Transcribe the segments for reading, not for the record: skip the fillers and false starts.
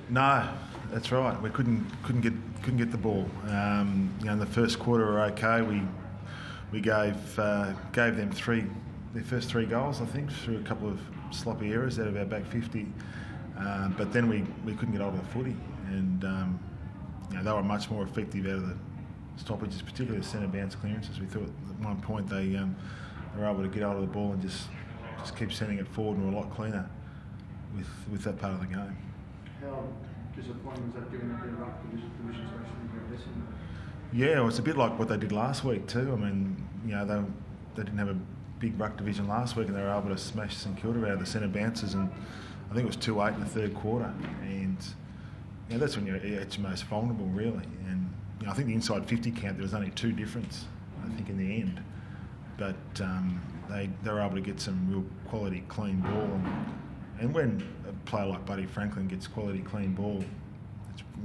No, that's right. We couldn't get the ball. In the first quarter we were okay. We gave them their first three goals, I think, through a couple of sloppy errors out of our back 50. But then we couldn't get hold of the footy, and they were much more effective out of the stoppages, particularly the centre bounce clearances. We thought at one point they were able to get hold of the ball and just keep sending it forward, and were a lot cleaner with that part of the game. How disappointing was that, given that their ruck divisions were actually progressing? Yeah, well, it's a bit like what they did last week too. I mean, they didn't have a big ruck division last week, and they were able to smash St Kilda out of the centre bounces, and I think it was 2-8 in the third quarter, and that's when you're at your most vulnerable, really. And I think the inside 50 count, there was only two difference, I think, in the end. But they were able to get some real quality, clean ball. And when a player like Buddy Franklin gets quality, clean ball,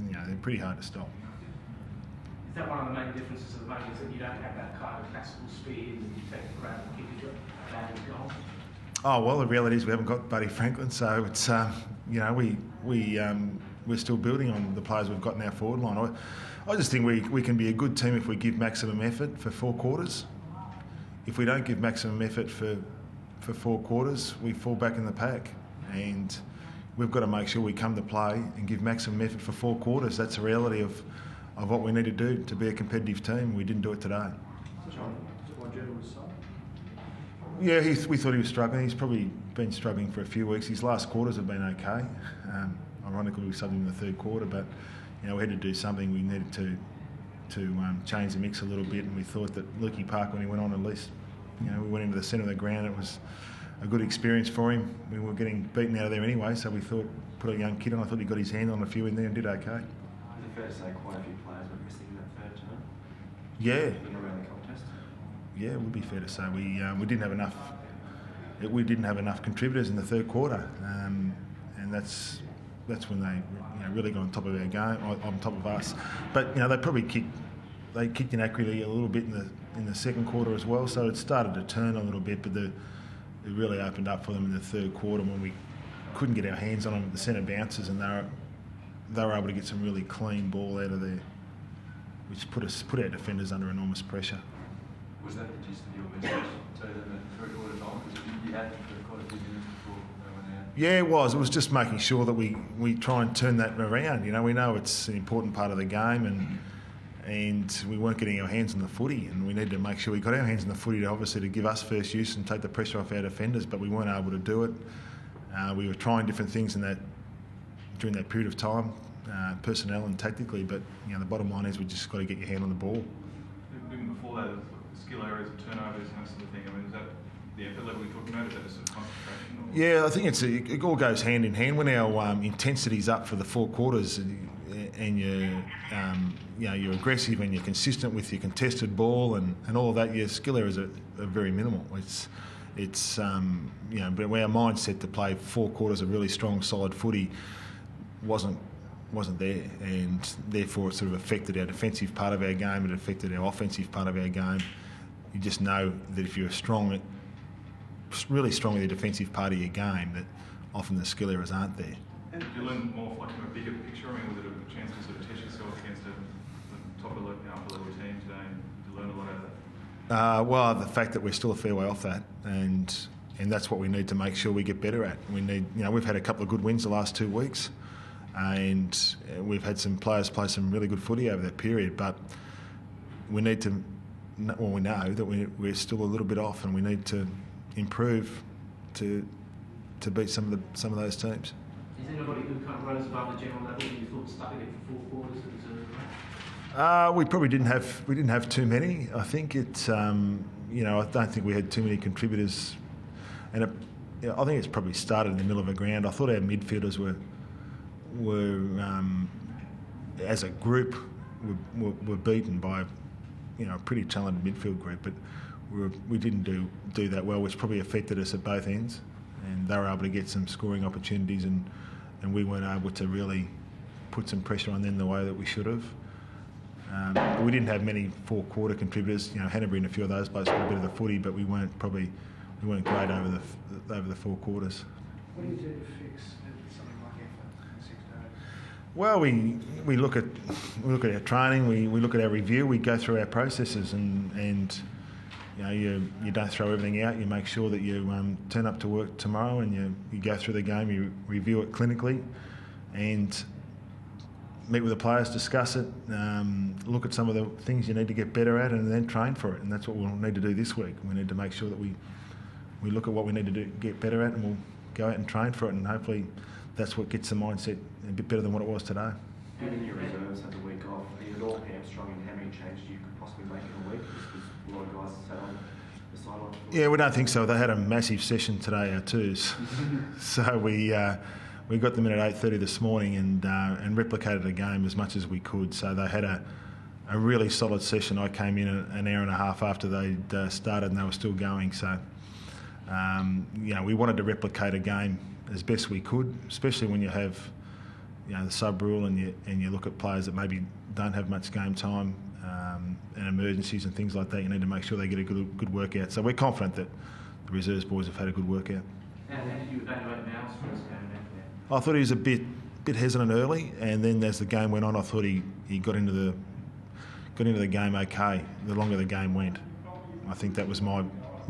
they're pretty hard to stop. Is that one of the main differences of the moment, is that you don't have that kind of classical speed and you take the grab and kick it back and goal? Oh, well, the reality is we haven't got Buddy Franklin, so it's, we're still building on the players we've got in our forward line. I just think we can be a good team if we give maximum effort for 4 quarters. If we don't give maximum effort for 4 quarters, we fall back in the pack. And we've got to make sure we come to play and give maximum effort for 4 quarters. That's the reality of what we need to do to be a competitive team. We didn't do it today. Yeah, we thought he was struggling. He's probably been struggling for a few weeks. His last quarters have been okay. Ironically, we subbed him in the third quarter, but we had to do something. We needed to change the mix a little bit, and we thought that Lukey Park, when he went on, at least we went into the centre of the ground. It was a good experience for him. We were getting beaten out of there anyway, so we thought, put a young kid on. I thought he got his hand on a few in there and did okay. Is it fair to say quite a few players were missing in that third term? Yeah. In around the contest? Yeah, it would be fair to say we didn't have enough. We didn't have enough contributors in the third quarter, and that's when they really got on top of our game, on top of us. But they probably kicked inaccurately a little bit in the second quarter as well. So it started to turn a little bit, but it really opened up for them in the third quarter when we couldn't get our hands on them at the centre bounces, and they were able to get some really clean ball out of there, which put our defenders under enormous pressure. Was that the gist of your message to them at third-quarter time? Because you had quite a few minutes before they went out. Yeah, it was. It was just making sure that we try and turn that around. We know it's an important part of the game, and we weren't getting our hands on the footy, and we needed to make sure we got our hands on the footy to give us first use and take the pressure off our defenders, but we weren't able to do it. We were trying different things during that period of time, personnel and tactically, but the bottom line is we just got to get your hand on the ball. Even before that, skill areas and turnovers and that sort of thing. I mean, is that the effort level we're talking about? Is that a sort of concentration? Or? Yeah, I think it all goes hand in hand. When our intensity's up for the 4 quarters, and you're aggressive and you're consistent with your contested ball and all of that, your skill areas are very minimal. But our mindset to play 4 quarters of really strong, solid footy wasn't there, and therefore it sort of affected our defensive part of our game. It affected our offensive part of our game. You just know that if you're really strong with the defensive part of your game, that often the skill areas aren't there. Did you learn more from a bigger picture? I mean, was it a chance to sort of test yourself against the top of the upper level team today, and you learn a lot out of that? Well, the fact that we're still a fair way off that, and that's what we need to make sure we get better at. We need, we've had a couple of good wins the last 2 weeks, and we've had some players play some really good footy over that period, but we need to. Well, we know that we're still a little bit off, and we need to improve to beat some of those teams. Is anybody who kind of runs above the general level and you thought stuck it for 4 quarters? We probably didn't have too many. I think I don't think we had too many contributors, and I think it's probably started in the middle of the ground. I thought our midfielders were as a group were beaten by a pretty talented midfield group, but we didn't do that well, which probably affected us at both ends, and they were able to get some scoring opportunities, and we weren't able to really put some pressure on them the way that we should have. We didn't have many 4-quarter contributors. Hanbury and a few of those blokes got a bit of the footy, but we weren't great over the 4 quarters. What do you do to fix something like effort in 6 days? Well, we look at our training, we look at our review, we go through our processes, and you know, you don't throw everything out. You make sure that you turn up to work tomorrow and you go through the game, you review it clinically, and meet with the players, discuss it, look at some of the things you need to get better at, and then train for it. And that's what we'll need to do this week. We need to make sure that we look at what we need to do, get better at, and we'll go out and train for it, and hopefully that's what gets the mindset a bit better than what it was today. Given your reserves had the week off, are you at all hamstrung in how many changes you could possibly make in a week? Because a lot of guys sat on the sideline. Yeah, we don't think so. They had a massive session today, our twos. So we got them in at 8:30 this morning and replicated the game as much as we could. So they had a really solid session. I came in an hour and a half after they'd started and they were still going. So, you know, we wanted to replicate a game as best we could, especially when you have, you know, the sub rule and you look at players that maybe don't have much game time and emergencies and things like that. You need to make sure they get a good workout. So we're confident that the reserves boys have had a good workout. How did you evaluate Mal's first game back there? I thought he was a bit hesitant early, and then as the game went on, I thought he got into the game okay. The longer the game went, I think that was my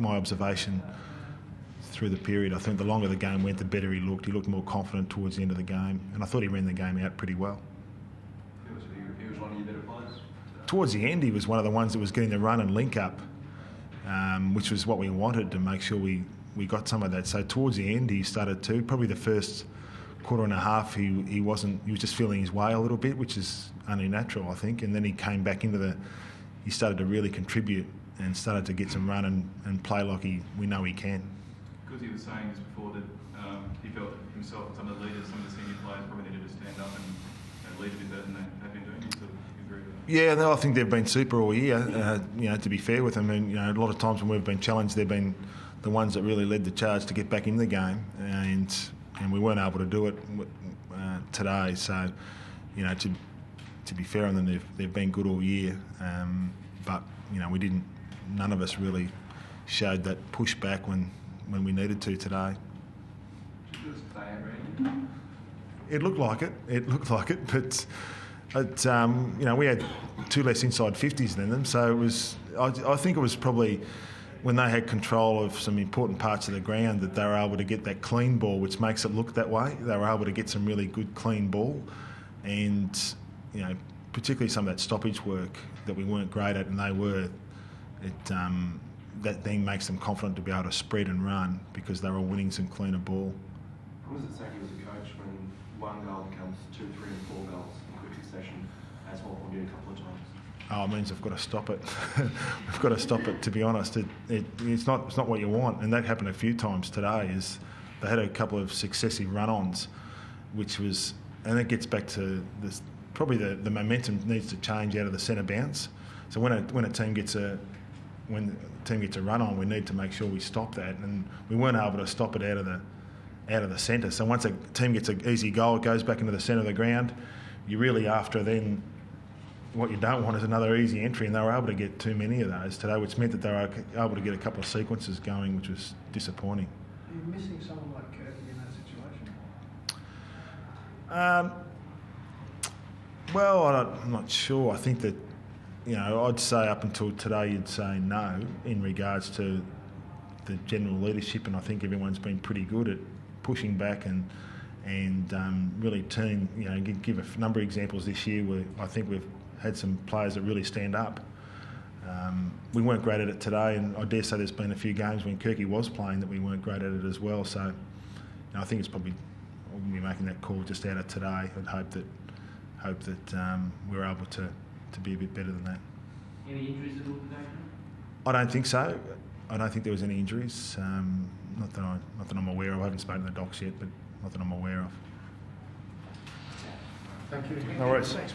observation through the period. I think the longer the game went, the better he looked. He looked more confident towards the end of the game, and I thought he ran the game out pretty well. He was one of your better players. Towards the end, he was one of the ones that was getting the run and link up, which was what we wanted to make sure we got some of that. So towards the end, he started to. Probably the first quarter and a half, he was just feeling his way a little bit, which is only natural, I think. And then he came back into he started to really contribute and started to get some run and play like we know he can. Because he was saying just before that he felt himself and some of the leaders, some of the senior players probably needed to stand up and lead a bit better than they've been doing. You sort of agree with that? Yeah, no, I think they've been super all year. You know, to be fair with them, and you know, a lot of times when we've been challenged, they've been the ones that really led the charge to get back in the game, and we weren't able to do it today. So, you know, to be fair on them, they've been good all year, but you know, none of us really showed that push back when we needed to today. It looked like it, but you know, we had 2 less inside 50s than them, so it was. I think it was probably when they had control of some important parts of the ground that they were able to get that clean ball, which makes it look that way. They were able to get some really good clean ball, and you know, particularly some of that stoppage work that we weren't great at, and they were. That then makes them confident to be able to spread and run because they were winning some cleaner ball. What does it say to you as a coach when one goal becomes 2, 3 and 4 goals in quick succession, as Hawthorn did a couple of times? Oh, it means I've got to stop it. We've got to stop it, to be honest. It's not what you want, and that happened a few times today. Is they had a couple of successive run-ons, which was, and it gets back to this. Probably the momentum needs to change out of the centre bounce. So when a team gets a run on, we need to make sure we stop that, and we weren't able to stop it out of the centre. So once a team gets an easy goal, it goes back into the centre of the ground. You're really after then. What you don't want is another easy entry, and they were able to get too many of those today, which meant that they were able to get a couple of sequences going, which was disappointing. Are you missing someone like Kirby in that situation? Well, I'm not sure. I think that, you know, I'd say up until today you'd say no in regards to the general leadership, and I think everyone's been pretty good at pushing back and really turn, you know, give a number of examples this year where I think we've had some players that really stand up. We weren't great at it today, and I dare say there's been a few games when Kirky was playing that we weren't great at it as well. So, you know, I think it's probably we'll be making that call just out of today. I'd hope that we're able to be a bit better than that. Any injuries at all today? I don't think so. I don't think there was any injuries. Not that I'm aware of. I haven't spoken to the docs yet, but not that I'm aware of. Thank you. No worries. Thanks.